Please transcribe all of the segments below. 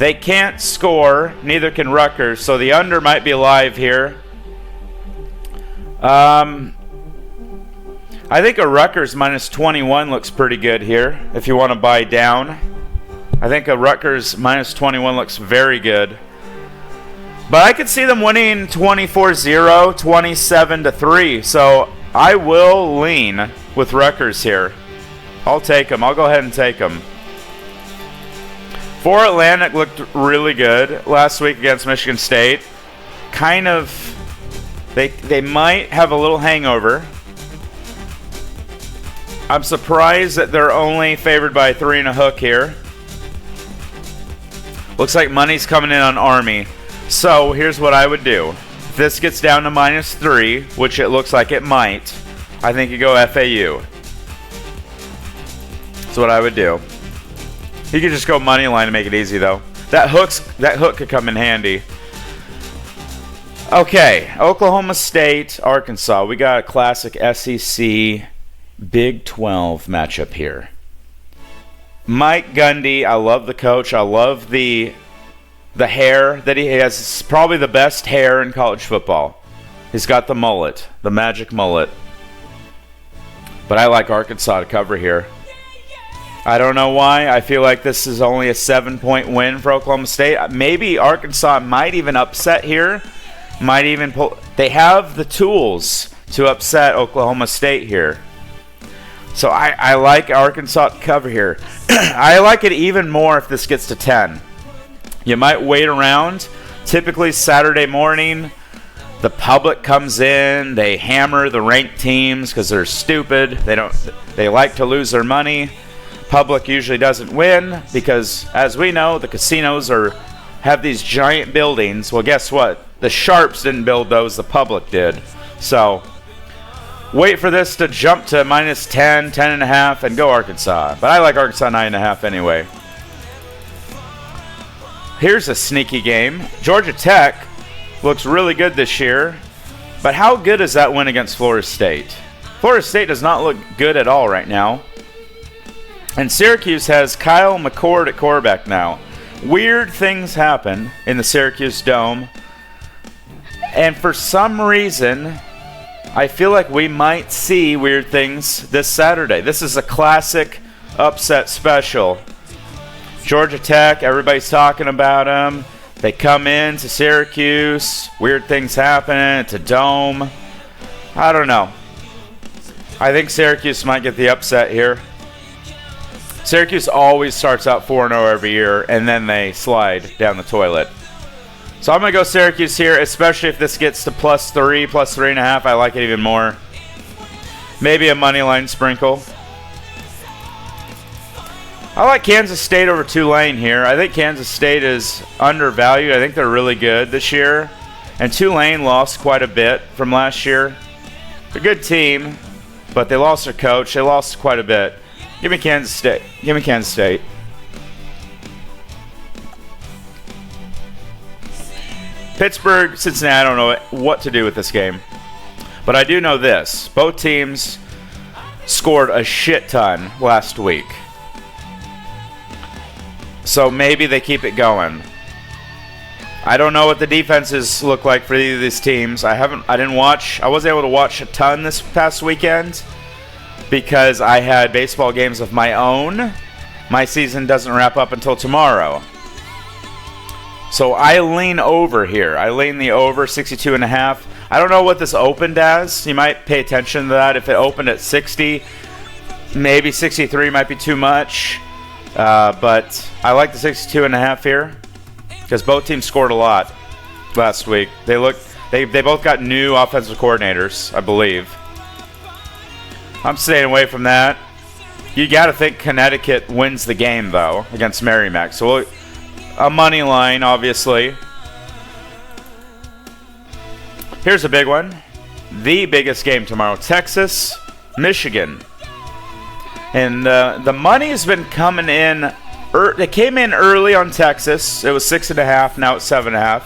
They can't score, neither can Rutgers, so the under might be live here. I think a Rutgers minus 21 looks pretty good here if you want to buy down. I think a Rutgers minus 21 looks very good. But I could see them winning 24-0, 27-3, so I will lean with Rutgers here. I'll take them. I'll go ahead and take them. For Atlantic looked really good last week against Michigan State. Kind of, they might have a little hangover. I'm surprised that they're only favored by 3 and a hook here. Looks like money's coming in on Army. So here's what I would do. If this gets down to -3, which it looks like it might, I think you go FAU. That's what I would do. You could just go money line to make it easy, though. That hook could come in handy. Okay, Oklahoma State, Arkansas. We got a classic SEC Big 12 matchup here. Mike Gundy, I love the coach. I love the hair that he has. It's probably the best hair in college football. He's got the mullet, the magic mullet. But I like Arkansas to cover here. I don't know why. I feel like this is only a 7-point win for Oklahoma State. Maybe Arkansas might even upset here. Might even pull. They have the tools to upset Oklahoma State here. So I like Arkansas to cover here. I like it even more if this gets to 10. You might wait around. Typically Saturday morning, the public comes in. They hammer the ranked teams because they're stupid. They like to lose their money. Public usually doesn't win because, as we know, the casinos have these giant buildings. Well, guess what? The Sharps didn't build those. The public did. So wait for this to jump to -10, 10.5, and go Arkansas. But I like Arkansas 9.5 anyway. Here's a sneaky game. Georgia Tech looks really good this year. But how good is that win against Florida State? Florida State does not look good at all right now. And Syracuse has Kyle McCord at quarterback now. Weird things happen in the Syracuse Dome. And for some reason, I feel like we might see weird things this Saturday. This is a classic upset special. Georgia Tech, everybody's talking about them. They come in to Syracuse. Weird things happen. It's a dome. I don't know. I think Syracuse might get the upset here. Syracuse always starts out 4-0 every year, and then they slide down the toilet. So I'm going to go Syracuse here, especially if this gets to +3, +3.5. I like it even more. Maybe a money line sprinkle. I like Kansas State over Tulane here. I think Kansas State is undervalued. I think they're really good this year. And Tulane lost quite a bit from last year. They're a good team, but they lost their coach. They lost quite a bit. Give me Kansas State. Give me Kansas State. Pittsburgh, Cincinnati, I don't know what to do with this game. But I do know this. Both teams scored a shit ton last week. So maybe they keep it going. I don't know what the defenses look like for either of these teams. I wasn't able to watch a ton this past weekend because I had baseball games of my own. My season doesn't wrap up until tomorrow. So I lean over here. I lean the over 62.5. I don't know what this opened as. You might pay attention to that. If it opened at 60, maybe 63 might be too much. But I like the 62.5 here because both teams scored a lot last week. They both got new offensive coordinators, I believe. I'm staying away from that. You got to think Connecticut wins the game, though, against Merrimack. So a money line, obviously. Here's a big one. The biggest game tomorrow. Texas, Michigan. And the money has been coming in. They came in early on Texas. It was 6.5. Now it's 7.5.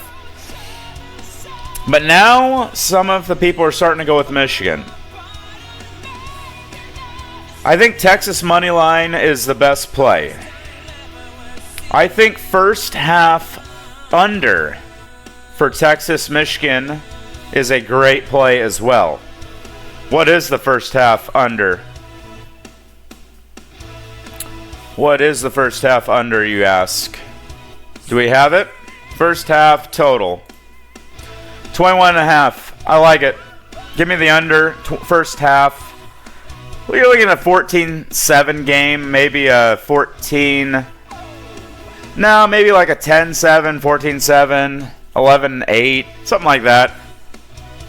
But now some of the people are starting to go with Michigan. I think Texas money line is the best play. I think first half under for Texas, Michigan is a great play as well. What is the first half under? What is the first half under, you ask? Do we have it? First half total. 21.5. I like it. Give me the under first half. Well, you're looking at a 14-7 game, maybe a 14... No, maybe like a 10-7, 14-7, 11-8, something like that.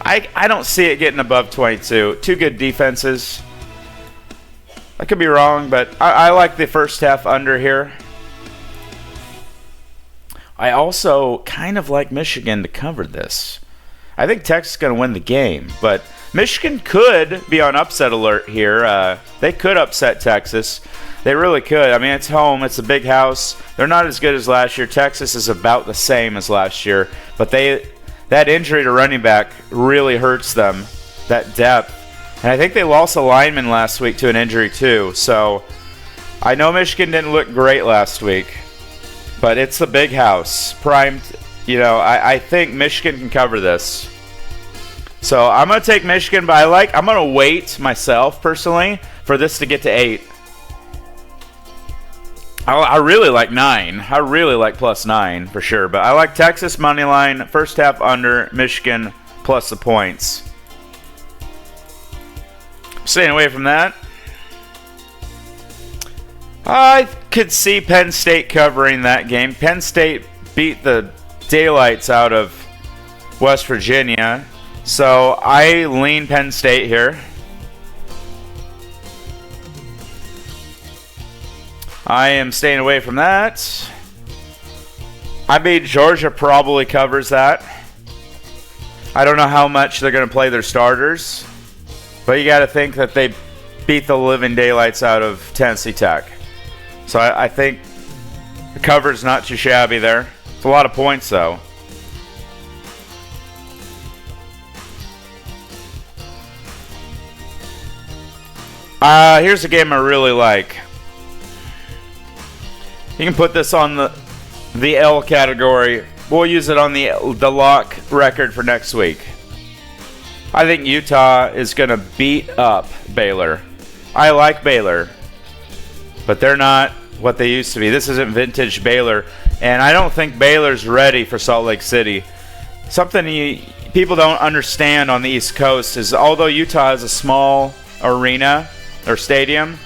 I don't see it getting above 22. Two good defenses. I could be wrong, but I like the first half under here. I also kind of like Michigan to cover this. I think Texas is going to win the game, but Michigan could be on upset alert here. They could upset Texas. They really could. I mean, it's home. It's a big house. They're not as good as last year. Texas is about the same as last year, but that injury to running back really hurts them, that depth. And I think they lost a lineman last week to an injury too. So I know Michigan didn't look great last week, but it's the big house. Primed, I think Michigan can cover this. So I'm going to take Michigan, but I'm going to wait myself personally for this to get to 8. I really like 9. I really like +9 for sure. But I like Texas money line, first half under, Michigan plus the points. Staying away from that. I could see Penn State covering that game. Penn State beat the daylights out of West Virginia. So I lean Penn State here. I am staying away from that. I mean, Georgia probably covers that. I don't know how much they're going to play their starters. But you got to think that they beat the living daylights out of Tennessee Tech. So I think the cover's not too shabby there. It's a lot of points, though. Here's a game I really like. You can put this on the L category. We'll use it on the lock record for next week. I think Utah is going to beat up Baylor. I like Baylor, but they're not what they used to be. This isn't vintage Baylor, and I don't think Baylor's ready for Salt Lake City. Something people don't understand on the East Coast is although Utah has a small arena or stadium,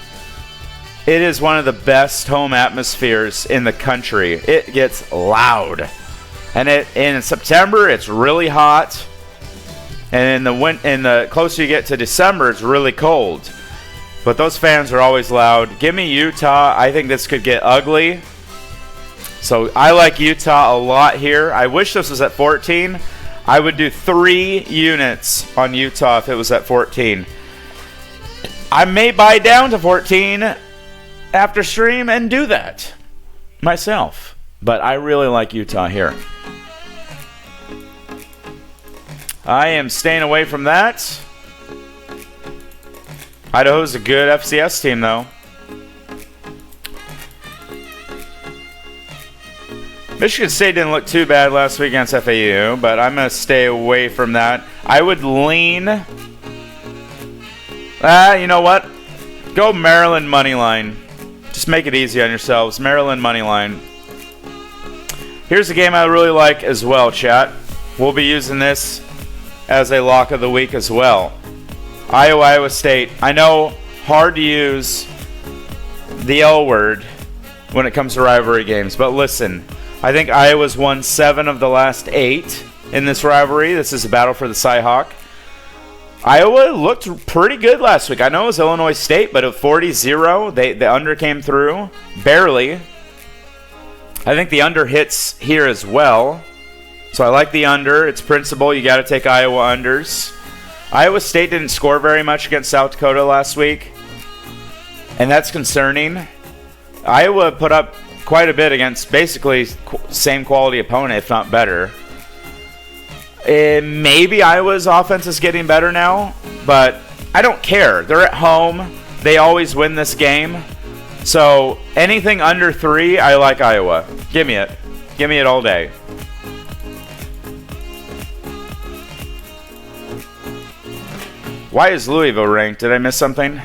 it is one of the best home atmospheres in the country. It gets loud. And in September, it's really hot. And in the closer you get to December, it's really cold. But those fans are always loud. Give me Utah. I think this could get ugly. So I like Utah a lot here. I wish this was at 14. I would do 3 units on Utah if it was at 14. I may buy down to 14 after stream and do that myself. But I really like Utah here. I am staying away from that. Idaho's a good FCS team, though. Michigan State didn't look too bad last week against FAU, but I'm going to stay away from that. I would lean... you know what? Go Maryland money line. Just make it easy on yourselves. Maryland money line. Here's a game I really like as well, chat. We'll be using this as a lock of the week as well. Iowa State. I know, hard to use the L word when it comes to rivalry games, but listen, I think Iowa's won 7 of the last 8 in this rivalry. This is a battle for the Cy-Hawk. Iowa looked pretty good last week. I know it was Illinois State, but at 40-0, the under came through. Barely. I think the under hits here as well. So I like the under. It's principle. You got to take Iowa unders. Iowa State didn't score very much against South Dakota last week, and that's concerning. Iowa put up quite a bit against basically same quality opponent, if not better. Maybe Iowa's offense is getting better now, but I don't care. They're at home. They always win this game. So anything under 3, I like Iowa. Give me it. Give me it all day. Why is Louisville ranked? Did I miss something?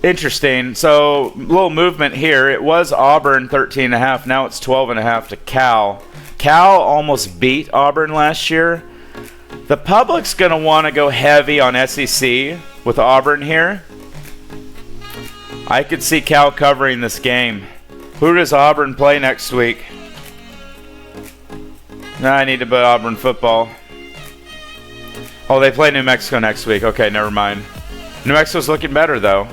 Interesting. So, little movement here. It was Auburn 13.5. Now it's 12.5 to Cal. Cal almost beat Auburn last year. The public's going to want to go heavy on SEC with Auburn here. I could see Cal covering this game. Who does Auburn play next week? No, I need to put Auburn football. Oh, they play New Mexico next week. Okay, never mind. New Mexico's looking better, though.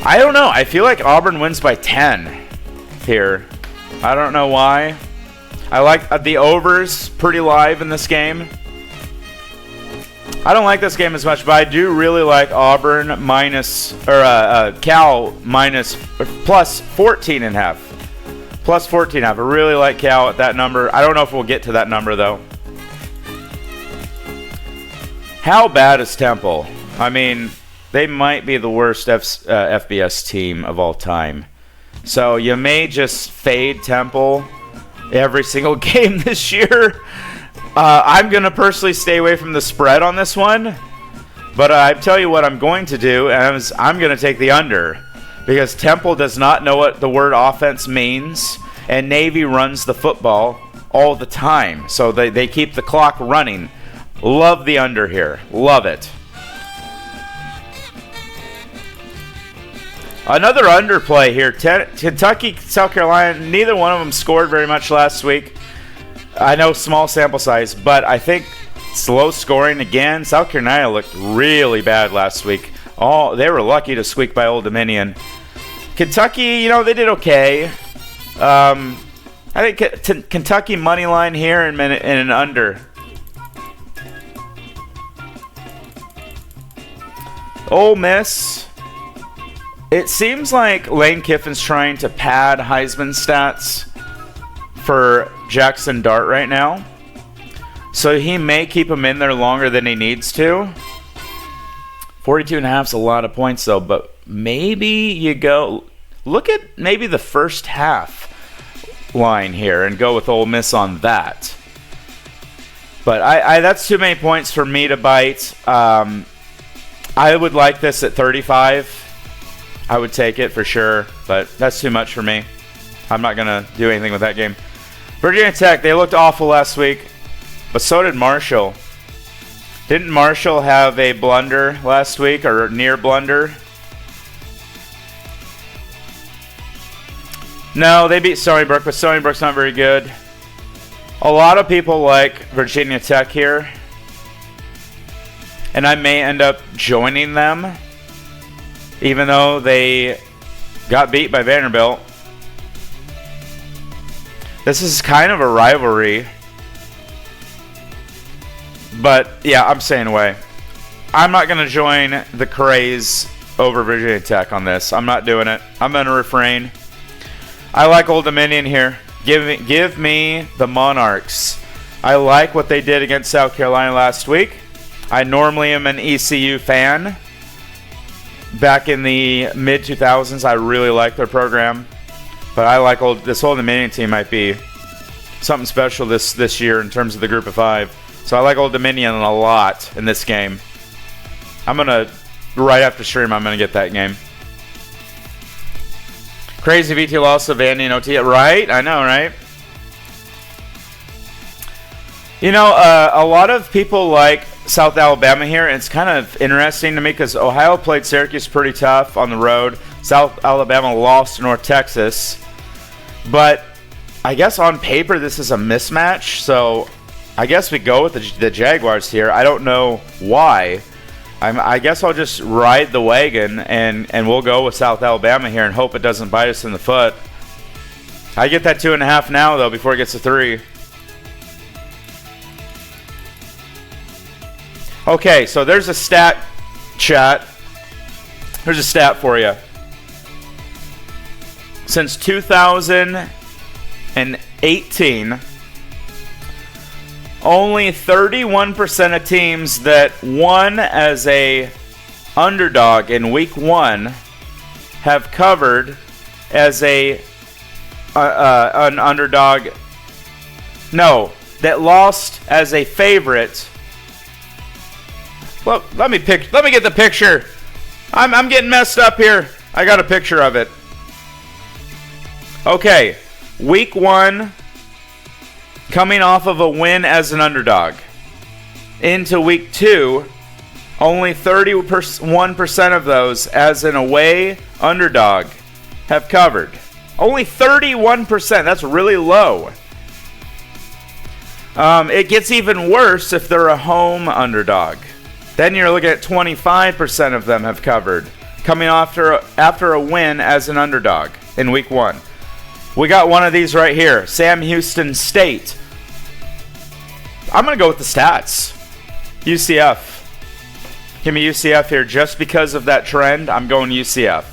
I don't know. I feel like Auburn wins by 10 here. I don't know why. I like the overs pretty live in this game. I don't like this game as much, but I do really like Auburn minus, or Cal minus, plus 14.5. Plus 14.5. I really like Cal at that number. I don't know if we'll get to that number, though. How bad is Temple? I mean, they might be the worst FBS team of all time. So you may just fade Temple every single game this year. I'm going to personally stay away from the spread on this one. But I tell you what I'm going to do, and I'm going to take the under. Because Temple does not know what the word offense means. And Navy runs the football all the time. So they keep the clock running. Love the under here. Love it. Another underplay here. Kentucky, South Carolina, neither one of them scored very much last week. I know small sample size, but I think slow scoring again. South Carolina looked really bad last week. They were lucky to squeak by Old Dominion. Kentucky, they did okay. I think Kentucky money line here and an under. Ole Miss. It seems like Lane Kiffin's trying to pad Heisman stats for Jackson Dart right now. So he may keep him in there longer than he needs to. 42.5 is a lot of points, though. But maybe you go... Look at maybe the first half line here and go with Ole Miss on that. But that's too many points for me to bite. I would like this at 35. I would take it for sure, but that's too much for me. I'm not going to do anything with that game. Virginia Tech, they looked awful last week, but so did Marshall. Didn't Marshall have a blunder last week, or near blunder? No, they beat Stony Brook, but Stony Brook's not very good. A lot of people like Virginia Tech here, and I may end up joining them, even though they got beat by Vanderbilt. This is kind of a rivalry. But, yeah, I'm staying away. I'm not going to join the craze over Virginia Tech on this. I'm not doing it. I'm going to refrain. I like Old Dominion here. Give me the Monarchs. I like what they did against South Carolina last week. I normally am an ECU fan. Back in the mid-2000s, I really liked their program. But I like this Old Dominion team might be something special this year in terms of the group of 5. So I like Old Dominion a lot in this game. I'm going to, right after stream, I'm going to get that game. Crazy VT loss of Vandy and OT. Right? I know, right? A lot of people like South Alabama here. And it's kind of interesting to me because Ohio played Syracuse pretty tough on the road. South Alabama lost to North Texas. But I guess on paper this is a mismatch. So I guess we go with the Jaguars here. I don't know why. I guess I'll just ride the wagon and we'll go with South Alabama here and hope it doesn't bite us in the foot. I get that 2.5 now, though, before it gets to 3. Okay, so there's a stat, chat. There's a stat for you. Since 2018, only 31% of teams that won as a underdog in week 1 have covered as an underdog? No, that lost as a favorite. Well, let me get the picture. I'm getting messed up here. I got a picture of it. Okay, week 1, coming off of a win as an underdog. Into week 2, only 31% of those as an away underdog have covered. Only 31%. That's really low. It gets even worse if they're a home underdog. Then you're looking at 25% of them have covered, coming after a win as an underdog in week 1. We got one of these right here, Sam Houston State. I'm going to go with the stats. UCF. Give me UCF here just because of that trend. I'm going UCF.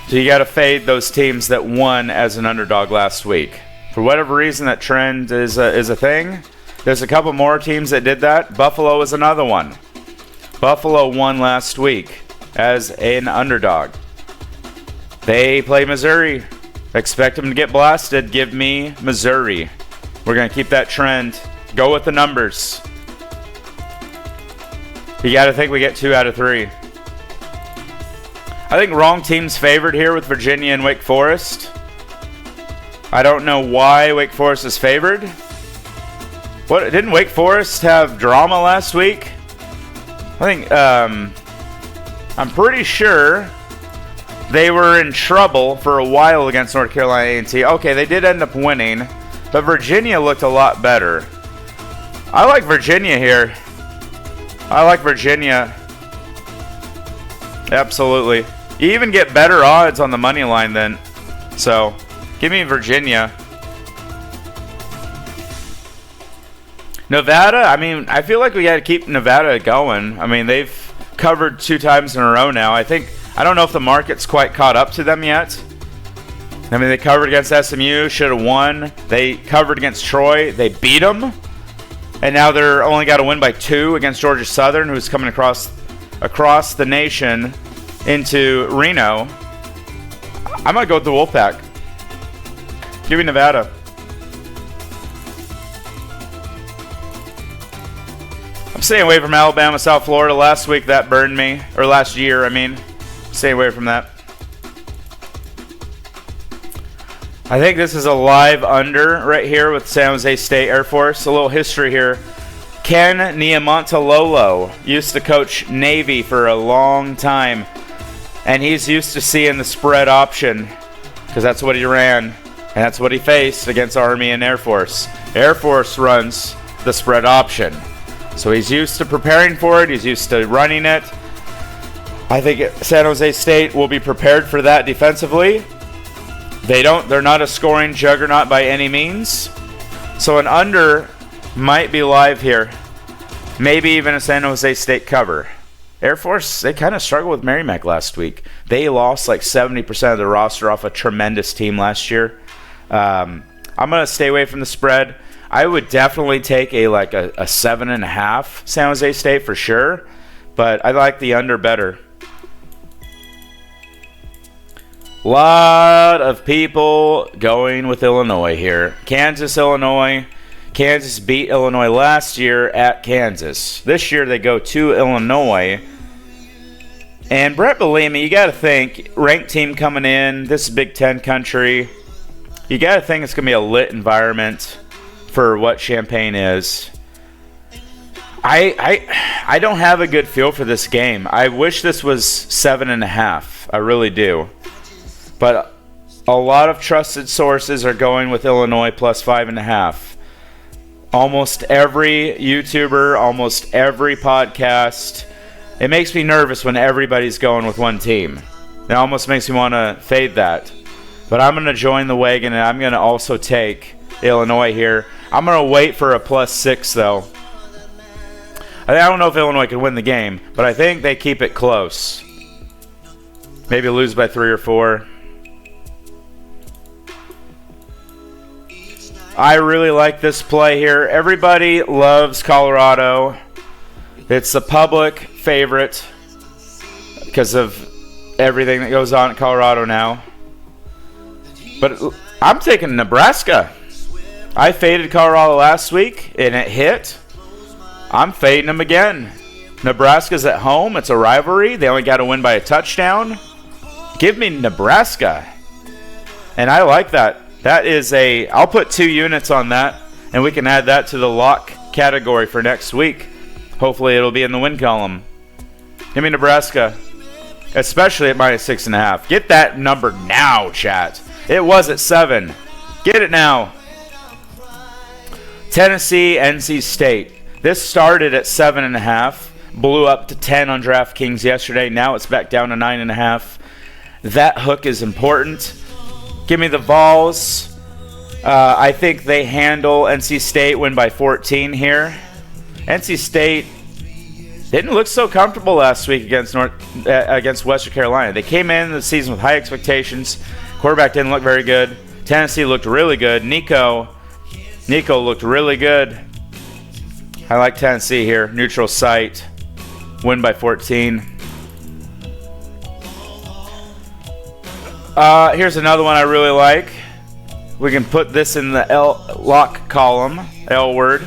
So you got to fade those teams that won as an underdog last week. For whatever reason, that trend is a thing. There's a couple more teams that did that. Buffalo is another one. Buffalo won last week as an underdog. They play Missouri. Expect them to get blasted. Give me Missouri. We're going to keep that trend. Go with the numbers. You got to think we get 2 out of 3. I think wrong team's favored here with Virginia and Wake Forest. I don't know why Wake Forest is favored. What, didn't Wake Forest have drama last week? I think I'm pretty sure they were in trouble for a while against North Carolina A&T. Okay, they did end up winning, but Virginia looked a lot better. I like Virginia here. I like Virginia. Absolutely. You even get better odds on the money line then. So, give me Virginia. Nevada, I mean, I feel like we got to keep Nevada going. I mean, they've covered 2 times in a row now. I don't know if the market's quite caught up to them yet. I mean, they covered against SMU, should have won. They covered against Troy, they beat them. And now they're only got to win by 2 against Georgia Southern, who's coming across the nation into Reno. I might go with the Wolfpack. Give me Nevada. I'm staying away from Alabama, South Florida. Last week that burned me. Or last year, I mean. Stay away from that. I think this is a live under right here with San Jose State Air Force. A little history here. Ken Niumatalolo used to coach Navy for a long time. And he's used to seeing the spread option because that's what he ran. And that's what he faced against Army and Air Force. Air Force runs the spread option. So he's used to preparing for it. He's used to running it. I think San Jose State will be prepared for that defensively. They're not a scoring juggernaut by any means. So an under might be live here. Maybe even a San Jose State cover. Air Force, they kind of struggled with Merrimack last week. They lost like 70% of the roster off a tremendous team last year. I'm going to stay away from the spread. I would definitely take a 7.5 San Jose State for sure. But I like the under better. Lot of people going with Illinois here. Kansas, Illinois. Kansas beat Illinois last year at Kansas. This year they go to Illinois. And Brett Bellamy, you got to think, ranked team coming in. This is Big Ten country. You got to think it's going to be a lit environment for what Champaign is. I don't have a good feel for this game. I wish this was 7.5. I really do. But a lot of trusted sources are going with Illinois plus 5.5. Almost every YouTuber, almost every podcast. It makes me nervous when everybody's going with one team. It almost makes me want to fade that. But I'm going to join the wagon, and I'm going to also take Illinois here. I'm going to wait for a plus 6, though. I don't know if Illinois can win the game, but I think they keep it close. Maybe lose by 3 or 4. I really like this play here. Everybody loves Colorado. It's the public favorite because of everything that goes on in Colorado now. But I'm taking Nebraska. I faded Colorado last week, and it hit. I'm fading them again. Nebraska's at home. It's a rivalry. They only got to win by a touchdown. Give me Nebraska. And I like that. I'll put 2 units on that, and we can add that to the lock category for next week. Hopefully it'll be in the win column. Give me Nebraska, especially at -6.5. Get that number now, chat. It was at 7. Get it now. Tennessee, NC State. This started at 7.5. Blew up to 10 on DraftKings yesterday. Now it's back down to 9.5. That hook is important. Give me the Vols. I think they handle NC State, win by 14 here. NC State didn't look so comfortable last week against Western Carolina. They came in the season with high expectations. Quarterback didn't look very good. Tennessee looked really good. Nico looked really good. I like Tennessee here. Neutral site. Win by 14. Here's another one I really like. We can put this in the L lock column. L word.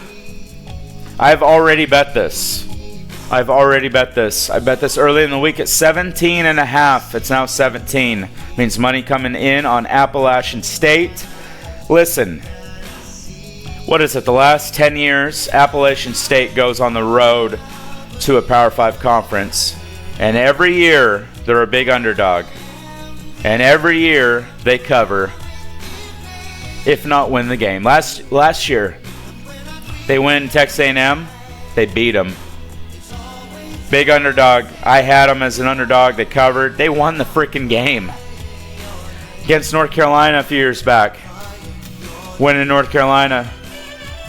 I've already bet this. I bet this early in the week at 17.5. It's now 17. Means money coming in on Appalachian State. Listen. What is it? The last 10 years, Appalachian State goes on the road to a Power 5 conference. And every year, they're a big underdog. And every year, they cover, if not win the game. Last year, they win Texas A&M. They beat them. Big underdog. I had them as an underdog. They covered. They won the freaking game. Against North Carolina a few years back. Winning North Carolina.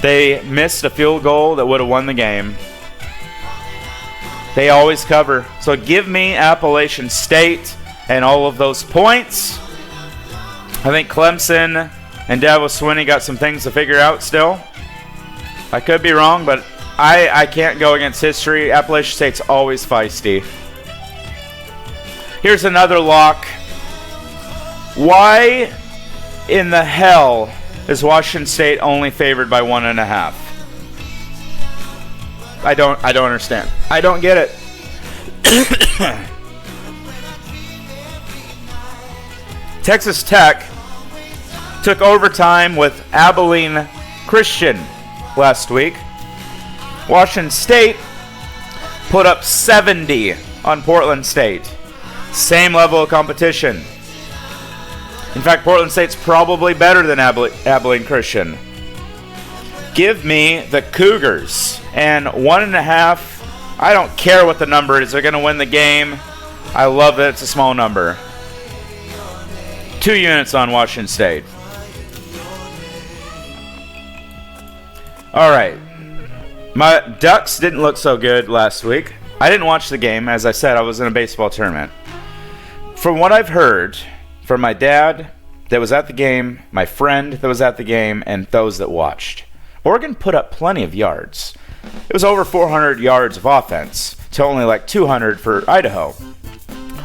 They missed a field goal that would have won the game. They always cover. So give me Appalachian State and all of those points. I think Clemson and Dabo Swinney got some things to figure out still. I could be wrong, but I can't go against history. Appalachian State's always feisty. Here's another lock. Why in the hell is Washington State only favored by 1.5? I don't understand. I don't get it. Texas Tech took overtime with Abilene Christian last week. Washington State put up 70 on Portland State. Same level of competition. In fact, Portland State's probably better than Abilene Christian. Give me the Cougars. And 1.5, I don't care what the number is. They're going to win the game. I love that it's a small number. 2 units on Washington State. All right. My Ducks didn't look so good last week. I didn't watch the game. As I said, I was in a baseball tournament. From what I've heard from my dad that was at the game, my friend that was at the game, and those that watched, Oregon put up plenty of yards. It was over 400 yards of offense to only like 200 for Idaho.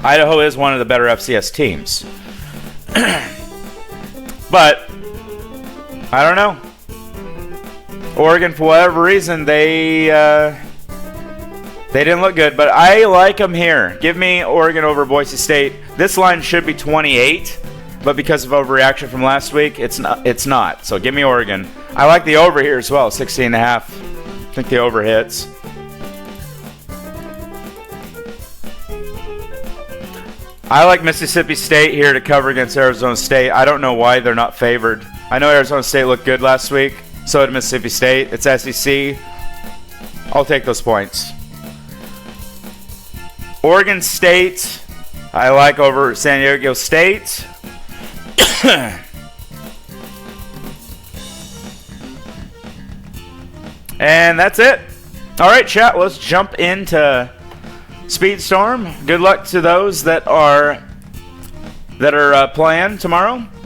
Idaho is one of the better FCS teams. But I don't know. Oregon, for whatever reason, they didn't look good. But I like them here. Give me Oregon over Boise State. This line should be 28, but because of overreaction from last week, it's not. So give me Oregon. I like the over here as well, 16.5. I think the over hits. I like Mississippi State here to cover against Arizona State. I don't know why they're not favored. I know Arizona State looked good last week. So did Mississippi State. It's SEC. I'll take those points. Oregon State, I like over San Diego State. And that's it. All right, chat. Let's jump into Speedstorm. Good luck to those that are playing tomorrow.